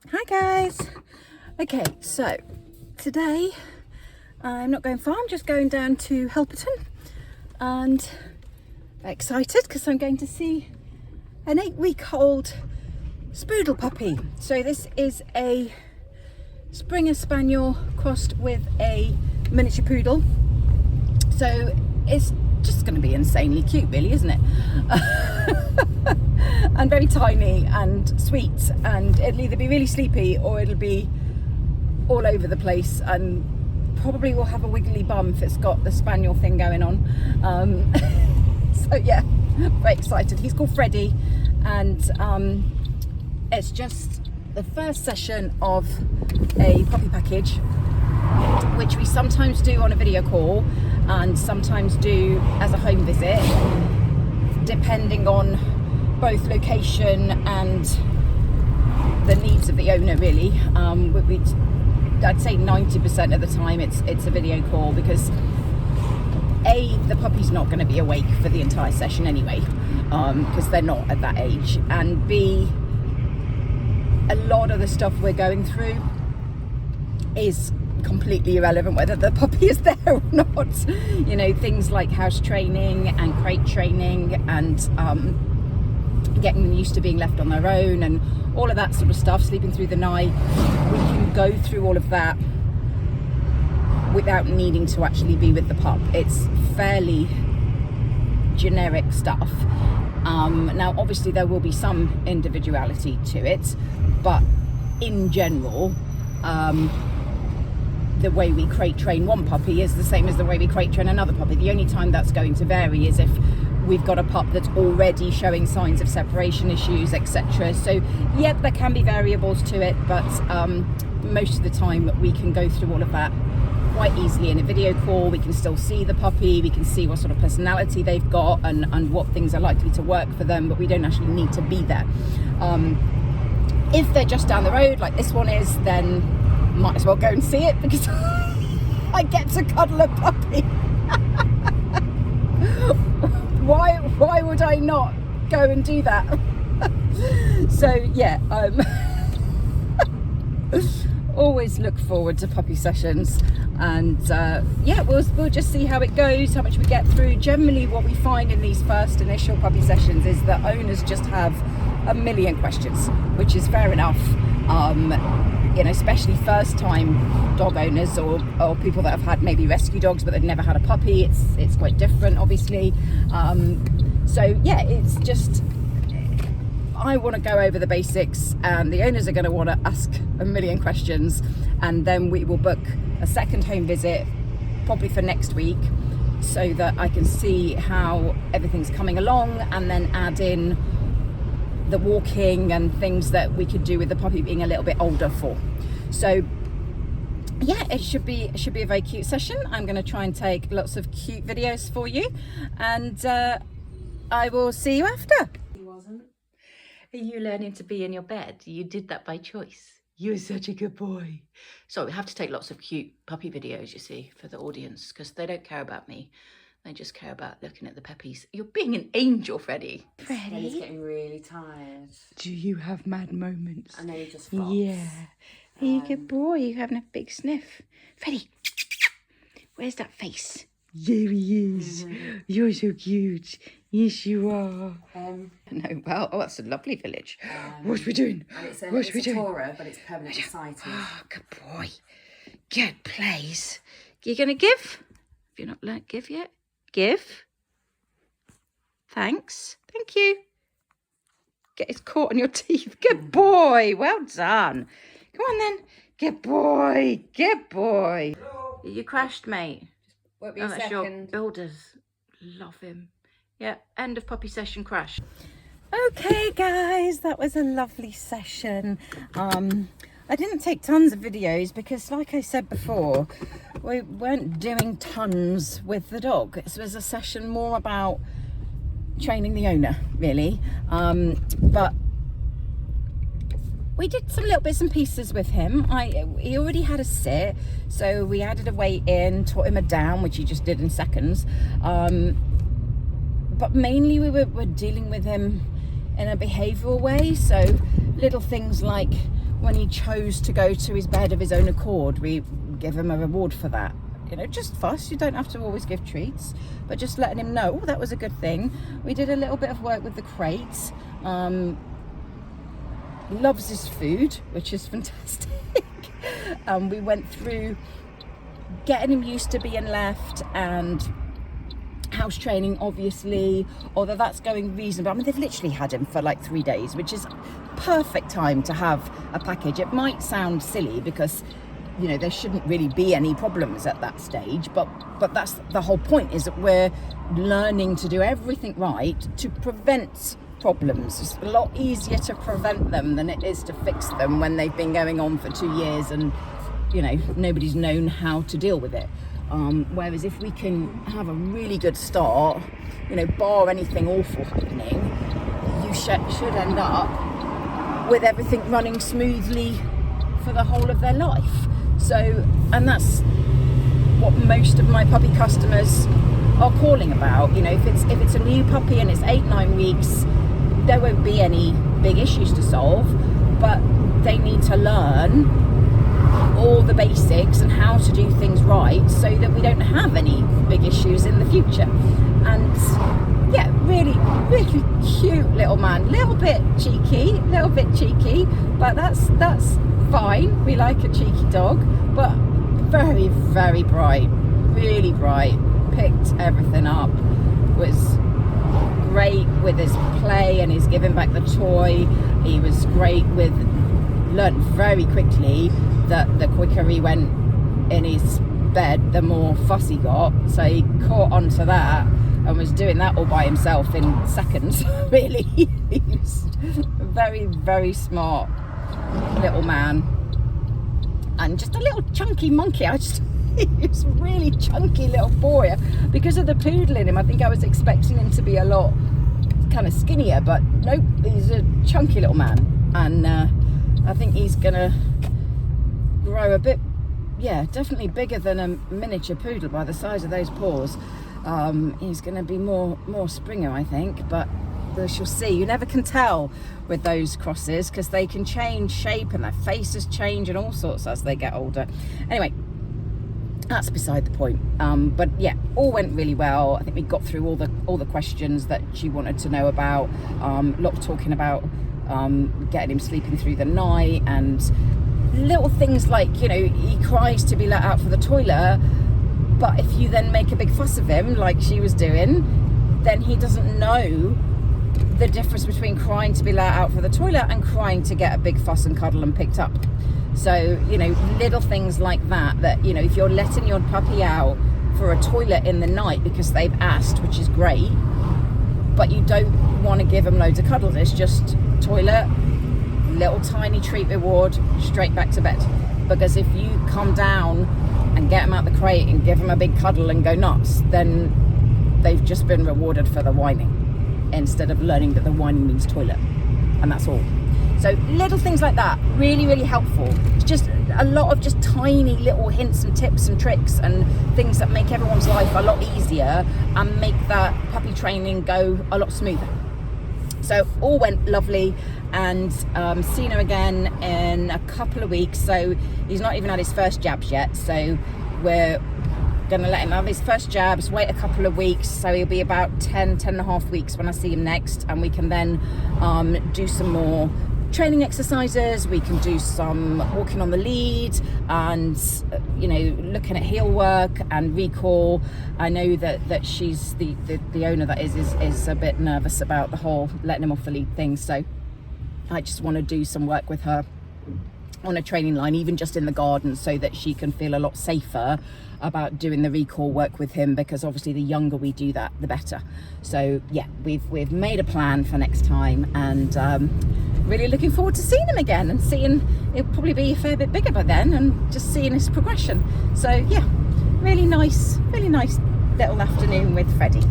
Hi guys. Okay, so today I'm not going far, I'm just going down to Helperton and excited because I'm going to see an 8-week-old Spoodle puppy. So this is a Springer Spaniel crossed with a miniature poodle. So it's just going to be insanely cute, really, isn't it? And very tiny and sweet, and it'll either be really sleepy or it'll be all over the place, and probably will have a wiggly bum if it's got the spaniel thing going on. So yeah, very excited. He's called Freddie, and it's just the first session of a puppy package, which we sometimes do on a video call and sometimes do as a home visit, depending on both location and the needs of the owner, really. I'd say 90% of the time it's a video call, because A, the puppy's not going to be awake for the entire session anyway, because they're not at that age, and B, a lot of the stuff we're going through is completely irrelevant whether the puppy is there or not. You know, things like house training and crate training and getting them used to being left on their own and all of that sort of stuff, sleeping through the night. We can go through all of that without needing to actually be with the pup. It's fairly generic stuff. Now obviously there will be some individuality to it, but in general, the way we crate train one puppy is the same as the way we crate train another puppy. The only time that's going to vary is if we've got a pup that's already showing signs of separation issues, etc. So yeah, there can be variables to it, but most of the time we can go through all of that quite easily in a video call. We can still see the puppy, we can see what sort of personality they've got and what things are likely to work for them, but we don't actually need to be there. If they're just down the road like this one is, then might as well go and see it, because I get to cuddle a puppy. Why would I not go and do that? So yeah, always look forward to puppy sessions, and yeah, we'll just see how it goes, how much we get through. Generally what we find in these first initial puppy sessions is that owners just have a million questions, which is fair enough. You know, especially first time dog owners or people that have had maybe rescue dogs but they've never had a puppy. It's quite different, obviously. So yeah, it's just, I want to go over the basics, and the owners are going to want to ask a million questions, and then we will book a second home visit probably for next week, so that I can see how everything's coming along, and then add in the walking and things that we could do with the puppy being a little bit older for. So yeah, it should be a very cute session. I'm going to try and take lots of cute videos for you, and I will see you after. He wasn't. Are you learning to be in your bed? You did that by choice. You're such a good boy. So we have to take lots of cute puppy videos, you see, for the audience, because they don't care about me. They just care about looking at the puppies. You're being an angel, Freddie. Freddie's getting really tired. Do you have mad moments? I know he just flops. Yeah. Are you a good boy? You're having a big sniff. Freddie, where's that face? There he is. You're so cute. Yes, you are. No, well, oh, that's a lovely village. What are we doing? And it's a Torah, but it's permanently sighted. Oh, good boy. Good place. You're going to give? Have you not learnt give yet? Give. Thanks. Thank you. Get it caught on your teeth. Good boy. Well done. Come on then. Good boy. Good boy. You crashed, mate. Won't be a That's your second. builders. Love him. Yeah, end of puppy session, crash. Okay, guys, that was a lovely session. I didn't take tons of videos because, like I said before, we weren't doing tons with the dog. This was a session more about training the owner, really. But we did some little bits and pieces with him. He already had a sit, so we added a weight in, taught him a down, which he just did in seconds. But mainly we were dealing with him in a behavioural way, so little things like when he chose to go to his bed of his own accord, we give him a reward for that. You know, just fuss. You don't have to always give treats, but just letting him know, oh, that was a good thing. We did a little bit of work with the crates. Loves his food, which is fantastic. We went through getting him used to being left, and house training, obviously, although that's going reasonable. I mean, they've literally had him for like 3 days, which is perfect time to have a package. It might sound silly because, you know, there shouldn't really be any problems at that stage, but that's the whole point, is that we're learning to do everything right to prevent problems. It's a lot easier to prevent them than it is to fix them when they've been going on for 2 years and, you know, nobody's known how to deal with it. Whereas if we can have a really good start, you know, bar anything awful happening, you should end up with everything running smoothly for the whole of their life. So, and that's what most of my puppy customers are calling about. You know, if it's a new puppy and it's 8-9 weeks, there won't be any big issues to solve, but they need to learn all the basics and how to do things right so that we don't have any big issues in the future. And yeah, really, really cute little man. Little bit cheeky, but that's fine. We like a cheeky dog, but very, very bright, really bright. Picked everything up, was great with his play and his giving back the toy. He was great with, learned very quickly that the quicker he went in his bed, the more fuss he got. So he caught onto that and was doing that all by himself in seconds, really. He's a very, very smart little man. And just a little chunky monkey. He's a really chunky little boy. Because of the poodle in him, I think I was expecting him to be a lot kind of skinnier, but nope, he's a chunky little man. And I think he's gonna grow a bit, yeah, definitely bigger than a miniature poodle by the size of those paws. He's gonna be more Springer, I think, but we shall see. You never can tell with those crosses because they can change shape and their faces change and all sorts as they get older. Anyway, that's beside the point. But yeah, all went really well. I think we got through all the questions that she wanted to know about. A lot of talking about getting him sleeping through the night and little things like, you know, he cries to be let out for the toilet, but if you then make a big fuss of him like she was doing, then he doesn't know the difference between crying to be let out for the toilet and crying to get a big fuss and cuddle and picked up. So, you know, little things like that, you know, if you're letting your puppy out for a toilet in the night because they've asked, which is great, but you don't want to give them loads of cuddles, it's just toilet, little tiny treat reward, straight back to bed. Because if you come down and get them out the crate and give them a big cuddle and go nuts, then they've just been rewarded for the whining instead of learning that the whining means toilet, and that's all. So little things like that, really, really helpful. It's just a lot of just tiny little hints and tips and tricks and things that make everyone's life a lot easier and make that puppy training go a lot smoother. So all went lovely, and seen him again in a couple of weeks. So he's not even had his first jabs yet. So we're gonna let him have his first jabs, wait a couple of weeks. So he'll be about 10 and a half weeks when I see him next. And we can then do some more training exercises. We can do some walking on the lead and, you know, looking at heel work and recall. I know that she's the owner that is a bit nervous about the whole letting him off the lead thing. So I just want to do some work with her on a training line, even just in the garden, so that she can feel a lot safer about doing the recall work with him, because obviously the younger we do that, the better. So yeah, we've made a plan for next time, and really looking forward to seeing him again and seeing, he'll probably be a fair bit bigger by then, and just seeing his progression. So yeah, really nice little afternoon with Freddie.